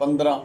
15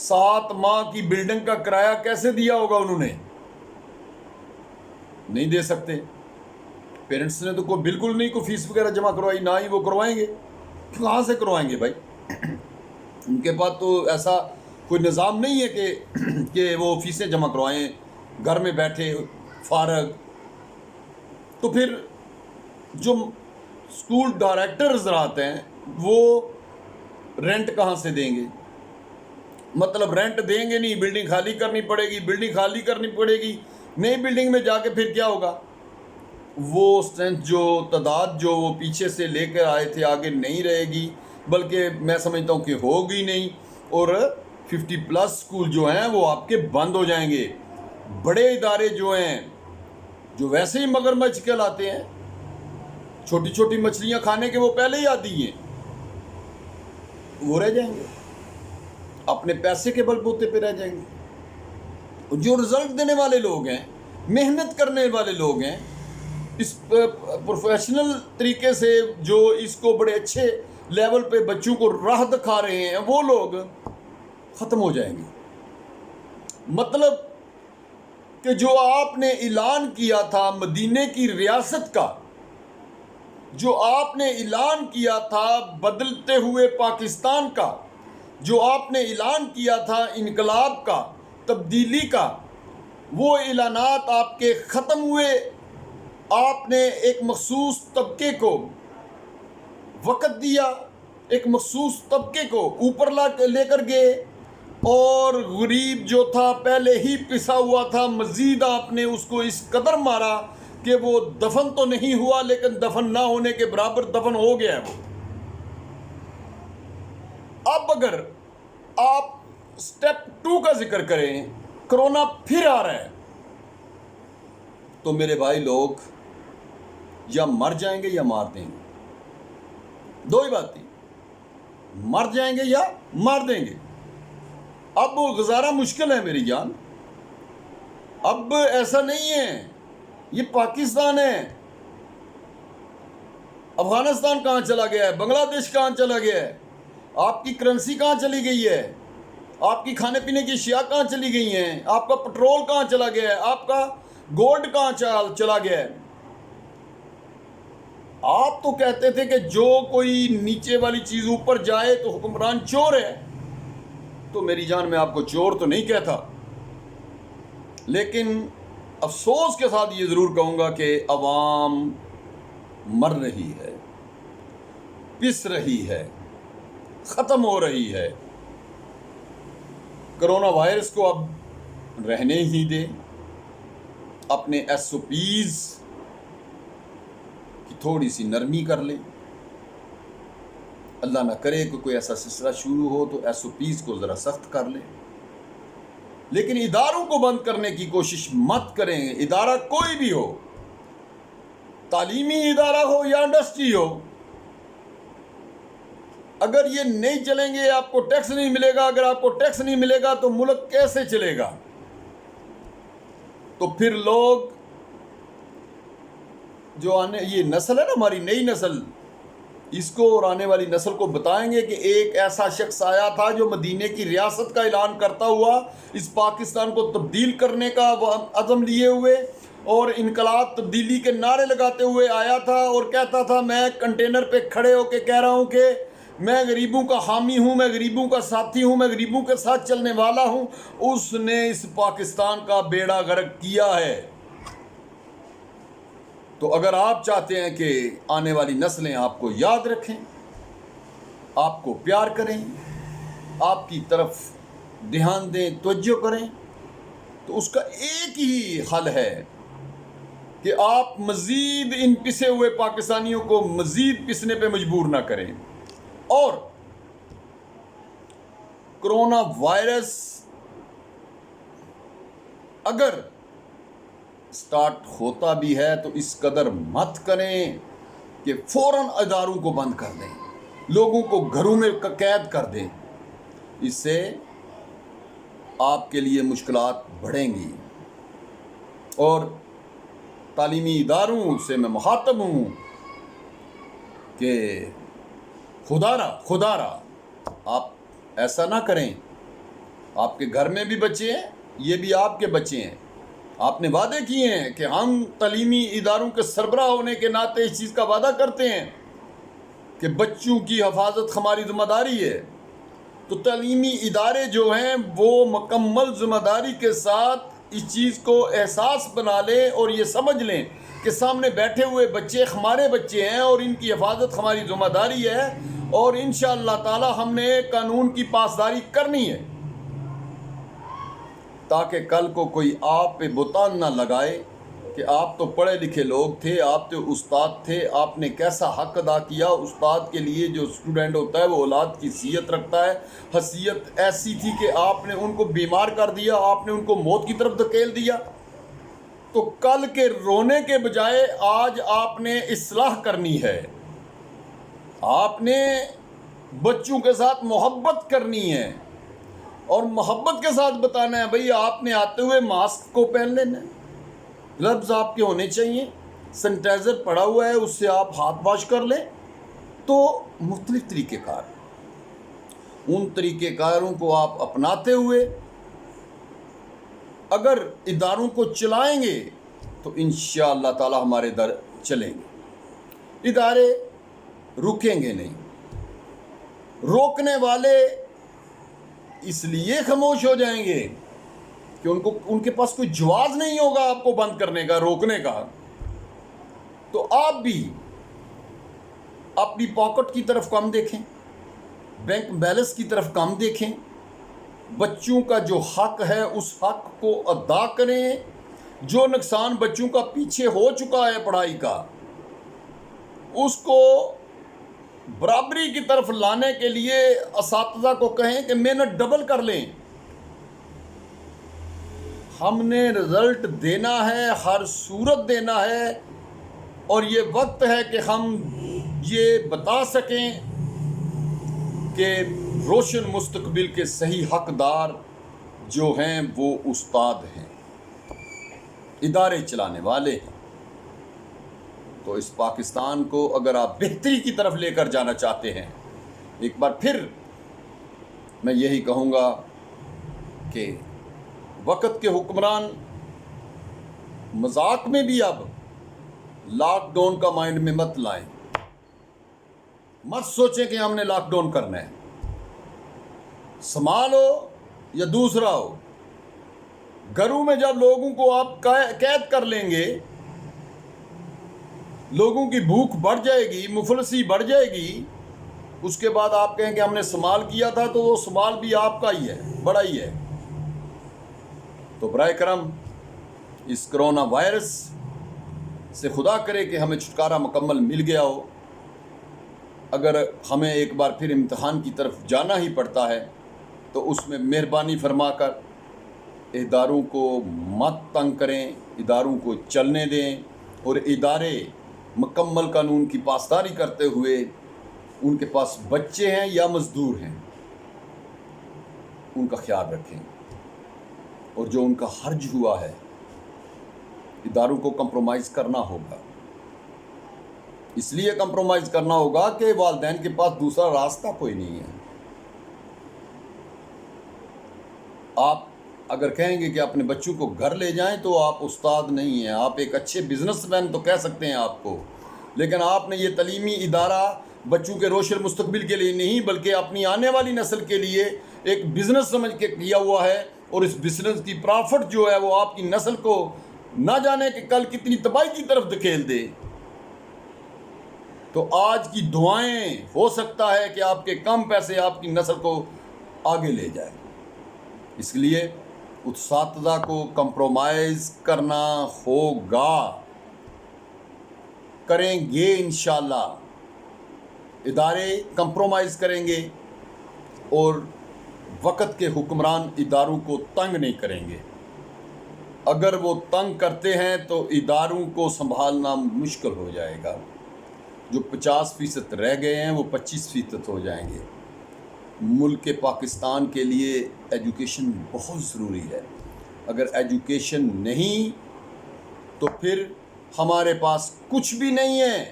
7 ماہ کی بلڈنگ کا کرایہ کیسے دیا ہوگا انہوں نے؟ نہیں دے سکتے. پیرنٹس نے تو کوئی بالکل نہیں کوئی فیس وغیرہ جمع کروائی، نہ ہی وہ کروائیں گے. کہاں سے کروائیں گے بھائی؟ ان کے پاس تو ایسا کوئی نظام نہیں ہے کہ وہ فیسیں جمع کروائیں گھر میں بیٹھے فارغ. تو پھر جو اسکول ڈائریکٹر حضرات ہیں وہ رینٹ کہاں سے دیں گے؟ مطلب رینٹ دیں گے نہیں، بلڈنگ خالی کرنی پڑے گی. بلڈنگ خالی کرنی پڑے گی، نئی بلڈنگ میں جا کے پھر کیا ہوگا؟ وہ اسٹرینتھ جو تعداد جو وہ پیچھے سے لے کر آئے تھے آگے نہیں رہے گی، بلکہ میں سمجھتا ہوں کہ ہوگی نہیں. اور 50+ اسکول جو ہیں وہ آپ کے بند ہو جائیں گے. بڑے ادارے جو ہیں جو ویسے ہی مگرمچھ کہلاتے ہیں، چھوٹی چھوٹی مچھلیاں کھانے کے وہ پہلے ہی عادی ہیں، وہ رہ جائیں گے، اپنے پیسے کے بل بوتے پہ رہ جائیں گے. جو رزلٹ دینے والے لوگ ہیں، محنت کرنے والے لوگ ہیں، اس پروفیشنل طریقے سے جو اس کو بڑے اچھے لیول پہ بچوں کو راہ دکھا رہے ہیں، وہ لوگ ختم ہو جائیں گے. مطلب کہ جو آپ نے اعلان کیا تھا مدینے کی ریاست کا، جو آپ نے اعلان کیا تھا بدلتے ہوئے پاکستان کا، جو آپ نے اعلان کیا تھا انقلاب کا، تبدیلی کا، وہ اعلانات آپ کے ختم ہوئے. آپ نے ایک مخصوص طبقے کو وقت دیا، ایک مخصوص طبقے کو اوپر لے کر گئے، اور غریب جو تھا پہلے ہی پسا ہوا تھا، مزید آپ نے اس کو اس قدر مارا کہ وہ دفن تو نہیں ہوا لیکن دفن نہ ہونے کے برابر دفن ہو گیا ہے وہ. اب اگر آپ سٹیپ 2 کا ذکر کریں، کرونا پھر آ رہا ہے، تو میرے بھائی لوگ یا مر جائیں گے یا مار دیں گے. دو ہی بات تھی، مر جائیں گے یا مار دیں گے. اب گزارا مشکل ہے میری جان. اب ایسا نہیں ہے، یہ پاکستان ہے. افغانستان کہاں چلا گیا ہے؟ بنگلہ دیش کہاں چلا گیا ہے؟ آپ کی کرنسی کہاں چلی گئی ہے؟ آپ کی کھانے پینے کی اشیاء کہاں چلی گئی ہیں؟ آپ کا پٹرول کہاں چلا گیا ہے؟ آپ کا گولڈ کہاں چلا گیا ہے؟ آپ تو کہتے تھے کہ جو کوئی نیچے والی چیز اوپر جائے تو حکمران چور ہے. تو میری جان میں آپ کو چور تو نہیں کہتا، لیکن افسوس کے ساتھ یہ ضرور کہوں گا کہ عوام مر رہی ہے، پس رہی ہے، ختم ہو رہی ہے. کرونا وائرس کو اب رہنے ہی دیں. اپنے SOPs کی تھوڑی سی نرمی کر لیں. اللہ نہ کرے کہ کوئی ایسا سلسلہ شروع ہو تو SOPs کو ذرا سخت کر لیں. لیکن اداروں کو بند کرنے کی کوشش مت کریں. ادارہ کوئی بھی ہو، تعلیمی ادارہ ہو یا انڈسٹری ہو، اگر یہ نہیں چلیں گے آپ کو ٹیکس نہیں ملے گا. اگر آپ کو ٹیکس نہیں ملے گا تو ملک کیسے چلے گا؟ تو پھر لوگ جو یہ نسل ہے نا، ہماری نئی نسل، اس کو اور آنے والی نسل کو بتائیں گے کہ ایک ایسا شخص آیا تھا جو مدینے کی ریاست کا اعلان کرتا ہوا اس پاکستان کو تبدیل کرنے کا عزم لیے ہوئے اور انقلاب تبدیلی کے نعرے لگاتے ہوئے آیا تھا، اور کہتا تھا میں کنٹینر پہ کھڑے ہو کے کہہ رہا ہوں کہ میں غریبوں کا حامی ہوں، میں غریبوں کا ساتھی ہوں، میں غریبوں کے ساتھ چلنے والا ہوں. اس نے اس پاکستان کا بیڑا غرق کیا ہے. تو اگر آپ چاہتے ہیں کہ آنے والی نسلیں آپ کو یاد رکھیں، آپ کو پیار کریں، آپ کی طرف دھیان دیں، توجہ کریں، تو اس کا ایک ہی حل ہے کہ آپ مزید ان پسے ہوئے پاکستانیوں کو مزید پسنے پہ مجبور نہ کریں. اور کرونا وائرس اگر سٹارٹ ہوتا بھی ہے تو اس قدر مت کریں کہ فوراً اداروں کو بند کر دیں، لوگوں کو گھروں میں قید کر دیں. اس سے آپ کے لیے مشکلات بڑھیں گی. اور تعلیمی اداروں سے میں مخاطب ہوں کہ خدا را آپ ایسا نہ کریں آپ کے گھر میں بھی بچے ہیں، یہ بھی آپ کے بچے ہیں. آپ نے وعدے کیے ہیں کہ ہم تعلیمی اداروں کے سربراہ ہونے کے ناطے اس چیز کا وعدہ کرتے ہیں کہ بچوں کی حفاظت ہماری ذمہ داری ہے. تو تعلیمی ادارے جو ہیں وہ مکمل ذمہ داری کے ساتھ اس چیز کو احساس بنا لیں اور یہ سمجھ لیں کہ سامنے بیٹھے ہوئے بچے ہمارے بچے ہیں اور ان کی حفاظت ہماری ذمہ داری ہے، اور انشاءاللہ تعالی ہم نے قانون کی پاسداری کرنی ہے، تاکہ کل کو کوئی آپ پہ بہتان نہ لگائے کہ آپ تو پڑھے لکھے لوگ تھے، آپ تو استاد تھے، آپ نے کیسا حق ادا کیا. استاد کے لیے جو اسٹوڈنٹ ہوتا ہے وہ اولاد کی حیثیت رکھتا ہے. حیثیت ایسی تھی کہ آپ نے ان کو بیمار کر دیا، آپ نے ان کو موت کی طرف دھکیل دیا. تو کل کے رونے کے بجائے آج آپ نے اصلاح کرنی ہے، آپ نے بچوں کے ساتھ محبت کرنی ہے، اور محبت کے ساتھ بتانا ہے بھئی آپ نے آتے ہوئے ماسک کو پہن لینا ہے، گلوز آپ کے ہونے چاہیے، سینیٹائزر پڑا ہوا ہے اس سے آپ ہاتھ واش کر لیں. تو مختلف طریقہ کار، ان طریقہ کاروں کو آپ اپناتے ہوئے اگر اداروں کو چلائیں گے تو انشاءاللہ تعالی ہمارے در چلیں گے. ادارے رکیں گے نہیں. روکنے والے اس لیے خاموش ہو جائیں گے کہ ان کے پاس کوئی جواز نہیں ہوگا آپ کو بند کرنے کا، روکنے کا. تو آپ بھی اپنی پاکٹ کی طرف کم دیکھیں، بینک بیلنس کی طرف کم دیکھیں. بچوں کا جو حق ہے اس حق کو ادا کریں. جو نقصان بچوں کا پیچھے ہو چکا ہے پڑھائی کا، اس کو برابری کی طرف لانے کے لیے اساتذہ کو کہیں کہ محنت ڈبل کر لیں. ہم نے رزلٹ دینا ہے، ہر صورت دینا ہے، اور یہ وقت ہے کہ ہم یہ بتا سکیں کہ روشن مستقبل کے صحیح حقدار جو ہیں وہ استاد ہیں، ادارے چلانے والے ہیں. تو اس پاکستان کو اگر آپ بہتری کی طرف لے کر جانا چاہتے ہیں، ایک بار پھر میں یہی کہوں گا کہ وقت کے حکمران مذاق میں بھی اب لاک ڈاؤن کا مائنڈ میں مت لائیں. مت سوچیں کہ ہم نے لاک ڈاؤن کرنا ہے. سنبھال ہو یا دوسرا ہو، گھروں میں جب لوگوں کو آپ قید کر لیں گے، لوگوں کی بھوک بڑھ جائے گی، مفلسی بڑھ جائے گی، اس کے بعد آپ کہیں کہ ہم نے سنبھال کیا تھا، تو وہ سنبھال بھی آپ کا ہی ہے، بڑا ہی ہے. تو برائے کرم اس کرونا وائرس سے خدا کرے کہ ہمیں چھٹکارا مکمل مل گیا ہو. اگر ہمیں ایک بار پھر امتحان کی طرف جانا ہی پڑتا ہے تو اس میں مہربانی فرما کر اداروں کو مت تنگ کریں، اداروں کو چلنے دیں، اور ادارے مکمل قانون کی پاسداری کرتے ہوئے، ان کے پاس بچے ہیں یا مزدور ہیں، ان کا خیال رکھیں. اور جو ان کا حرج ہوا ہے، اداروں کو کمپرومائز کرنا ہوگا. اس لیے کمپرومائز کرنا ہوگا کہ والدین کے پاس دوسرا راستہ کوئی نہیں ہے. آپ اگر کہیں گے کہ اپنے بچوں کو گھر لے جائیں تو آپ استاد نہیں ہیں، آپ ایک اچھے بزنس مین تو کہہ سکتے ہیں آپ کو، لیکن آپ نے یہ تعلیمی ادارہ بچوں کے روشن مستقبل کے لیے نہیں بلکہ اپنی آنے والی نسل کے لیے ایک بزنس سمجھ کے کیا ہوا ہے، اور اس بزنس کی پرافٹ جو ہے وہ آپ کی نسل کو نہ جانے کہ کل کتنی تباہی کی طرف دھکیل دے. تو آج کی دعائیں ہو سکتا ہے کہ آپ کے کم پیسے آپ کی نسل کو آگے لے جائیں. اس لیے اساتذہ کو کمپرومائز کرنا ہوگا، کریں گے انشاءاللہ. ادارے کمپرومائز کریں گے اور وقت کے حکمران اداروں کو تنگ نہیں کریں گے. اگر وہ تنگ کرتے ہیں تو اداروں کو سنبھالنا مشکل ہو جائے گا. جو 50% رہ گئے ہیں وہ 25% ہو جائیں گے. ملک پاکستان کے لیے ایجوکیشن بہت ضروری ہے. اگر ایجوکیشن نہیں تو پھر ہمارے پاس کچھ بھی نہیں ہے.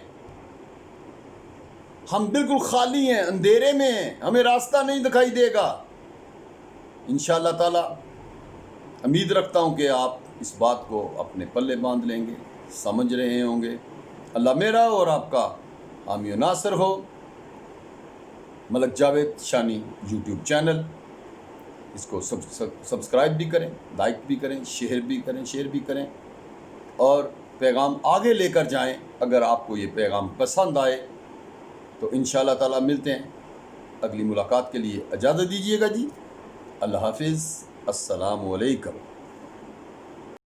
ہم بالکل خالی ہیں، اندھیرے میں ہیں، ہمیں راستہ نہیں دکھائی دے گا. انشاءاللہ تعالی امید رکھتا ہوں کہ آپ اس بات کو اپنے پلے باندھ لیں گے، سمجھ رہے ہوں گے۔ اللہ میرا اور آپ کا حامی و ناصر ہو۔ ملک جاوید شانی یوٹیوب چینل، اس کو سبسکرائب بھی کریں، لائک بھی کریں، شیئر بھی کریں اور پیغام آگے لے کر جائیں۔ اگر آپ کو یہ پیغام پسند آئے تو انشاءاللہ تعالی ملتے ہیں اگلی ملاقات کے لیے۔ اجازت دیجیے گا جی، اللہ حافظ، السلام علیکم۔